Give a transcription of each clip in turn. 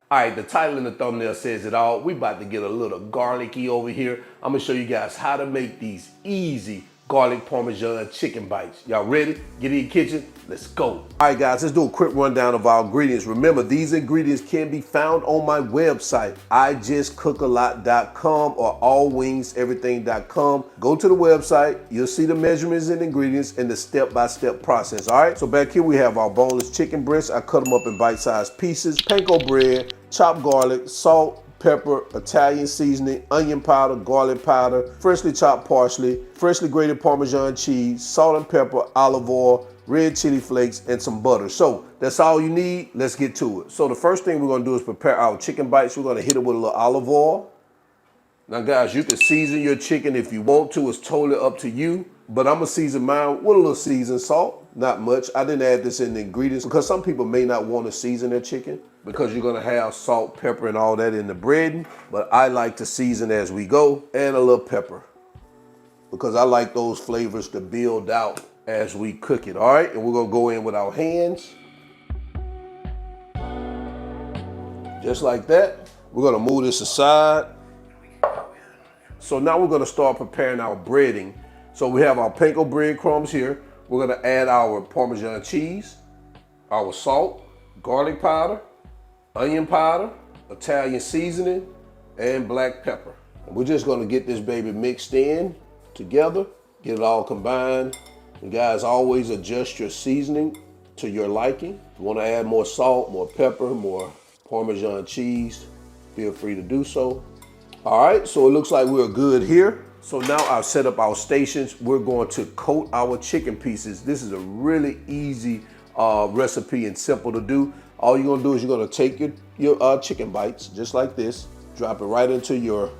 All right, the title in the thumbnail says it all. We about to get a little garlicky over here. I'm gonna show you guys how to make these easy garlic parmesan chicken bites. Y'all ready? Get in the kitchen, let's go. All right guys, let's do a quick rundown of our ingredients. Remember, these ingredients can be found on my website, ijustcookalot.com or allwingseverything.com. Go to the website, you'll see the measurements and ingredients and the step-by-step process, all right? So back here we have our boneless chicken breasts. I cut them up in bite-sized pieces, panko bread, chopped garlic, salt, pepper, Italian seasoning, onion powder, garlic powder, freshly chopped parsley, freshly grated Parmesan cheese, salt and pepper, olive oil, red chili flakes, and some butter. So that's all you need. Let's get to it. So the first thing we're gonna do is prepare our chicken bites. We're gonna hit it with a little olive oil. Now guys, you can season your chicken if you want to. It's totally up to you. But I'm gonna season mine with a little seasoned salt. Not much. I didn't add this in the ingredients because some people may not want to season their chicken because you're gonna have salt, pepper, and all that in the breading. But I like to season as we go, and a little pepper because I like those flavors to build out as we cook it, all right? And we're gonna go in with our hands. Just like that. We're gonna move this aside. So now we're gonna start preparing our breading. So we have our panko breadcrumbs here. We're gonna add our Parmesan cheese, our salt, garlic powder, onion powder, Italian seasoning, and black pepper. And we're just gonna get this baby mixed in together, get it all combined. And guys, always adjust your seasoning to your liking. If you wanna add more salt, more pepper, more Parmesan cheese, feel free to do so. All right, so it looks like we're good here. So now I've set up our stations. We're going to coat our chicken pieces. This is a really easy recipe and simple to do. All you're gonna do is you're gonna take your chicken bites, just like this, drop it right into your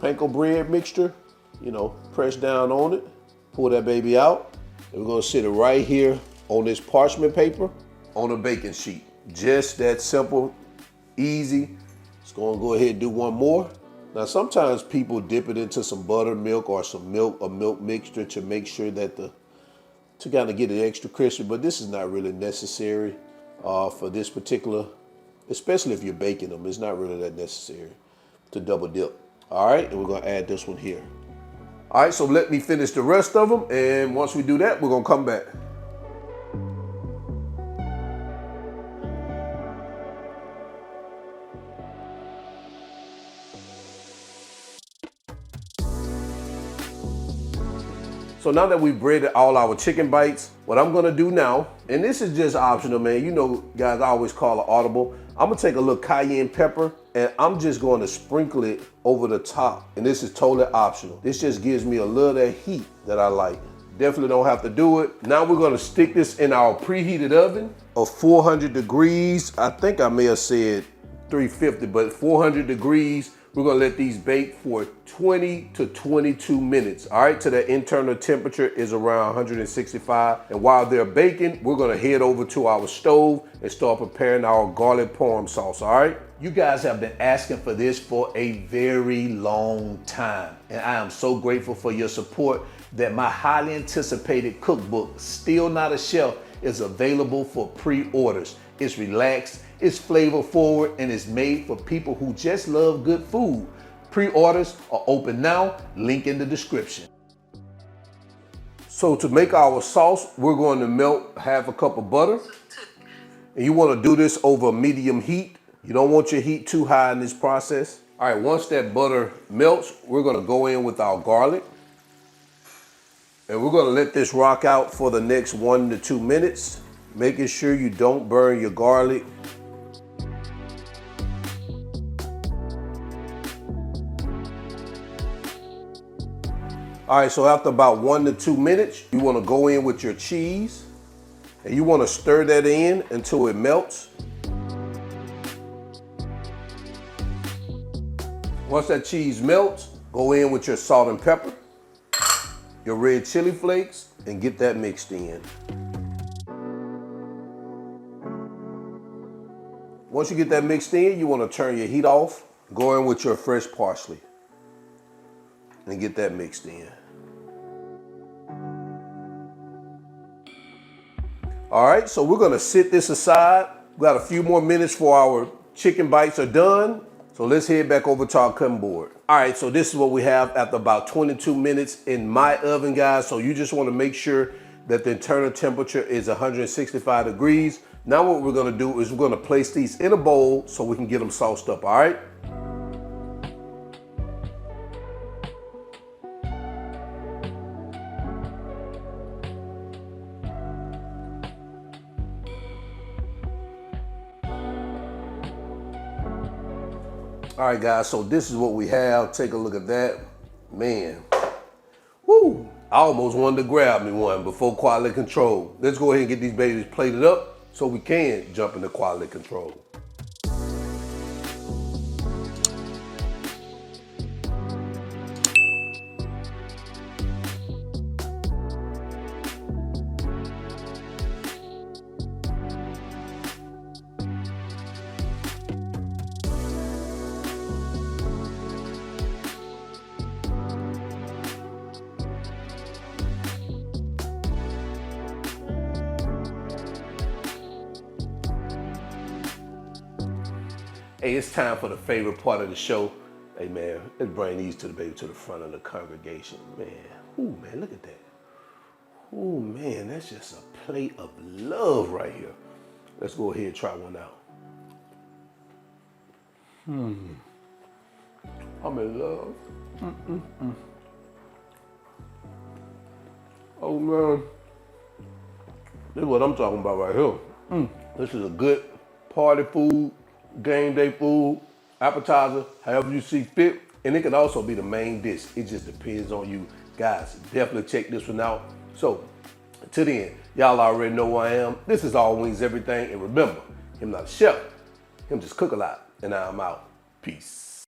panko bread mixture, you know, press down on it, pull that baby out, and we're gonna sit it right here on this parchment paper on a baking sheet. Just that simple, easy. Just gonna go ahead and do one more. Now, sometimes people dip it into some buttermilk or some milk or milk mixture to make sure that to kind of get it extra crispy, but this is not really necessary for this particular, especially if you're baking them. It's not really that necessary to double dip. All right, and we're gonna add this one here. All right, so let me finish the rest of them, and once we do that, we're gonna come back. So now that we've breaded all our chicken bites, what I'm gonna do now, and this is just optional, man. You know, guys, I always call it audible. I'm gonna take a little cayenne pepper and I'm just going to sprinkle it over the top. And this is totally optional. This just gives me a little of that heat that I like. Definitely don't have to do it. Now we're gonna stick this in our preheated oven of 400 degrees. I think I may have said 350, but 400 degrees. We're gonna let these bake for 20 to 22 minutes, all right? So that internal temperature is around 165. And while they're baking, we're gonna head over to our stove and start preparing our garlic parm sauce, all right? You guys have been asking for this for a very long time. And I am so grateful for your support that my highly anticipated cookbook, Still Not a Chef, is available for pre-orders. It's relaxed, it's flavor forward, and it's made for people who just love good food. Pre-orders are open now, link in the description. So to make our sauce, we're going to melt half a cup of butter. And you want to do this over medium heat. You don't want your heat too high in this process. All right, once that butter melts, we're going to go in with our garlic. And we're going to let this rock out for the next 1 to 2 minutes, making sure you don't burn your garlic. All right, so after about 1 to 2 minutes, you want to go in with your cheese and you want to stir that in until it melts. Once that cheese melts, go in with your salt and pepper, your red chili flakes, and get that mixed in. Once you get that mixed in, you want to turn your heat off, go in with your fresh parsley, and get that mixed in. All right, so we're gonna sit this aside. We got a few more minutes for our chicken bites are done. So let's head back over to our cutting board. All right, so this is what we have after about 22 minutes in my oven, guys. So you just want to make sure that the internal temperature is 165 degrees. Now what we're gonna do is we're gonna place these in a bowl so we can get them sauced up, all right? All right, guys, so this is what we have. Take a look at that. Man, woo! I almost wanted to grab me one before quality control. Let's go ahead and get these babies plated up so we can jump into quality control. Hey, it's time for the favorite part of the show. Hey man, let's bring these to the front of the congregation. Man, ooh man, look at that. Ooh man, that's just a plate of love right here. Let's go ahead and try one out. I'm in love. Oh man, this is what I'm talking about right here. This is a good party food, game day food, appetizer, however you see fit. And it can also be the main dish. It just depends on you. Guys, definitely check this one out. So, to the end, y'all already know who I am. This is All Wings Everything. And remember, him not a chef, him just cook a lot. And I'm out. Peace.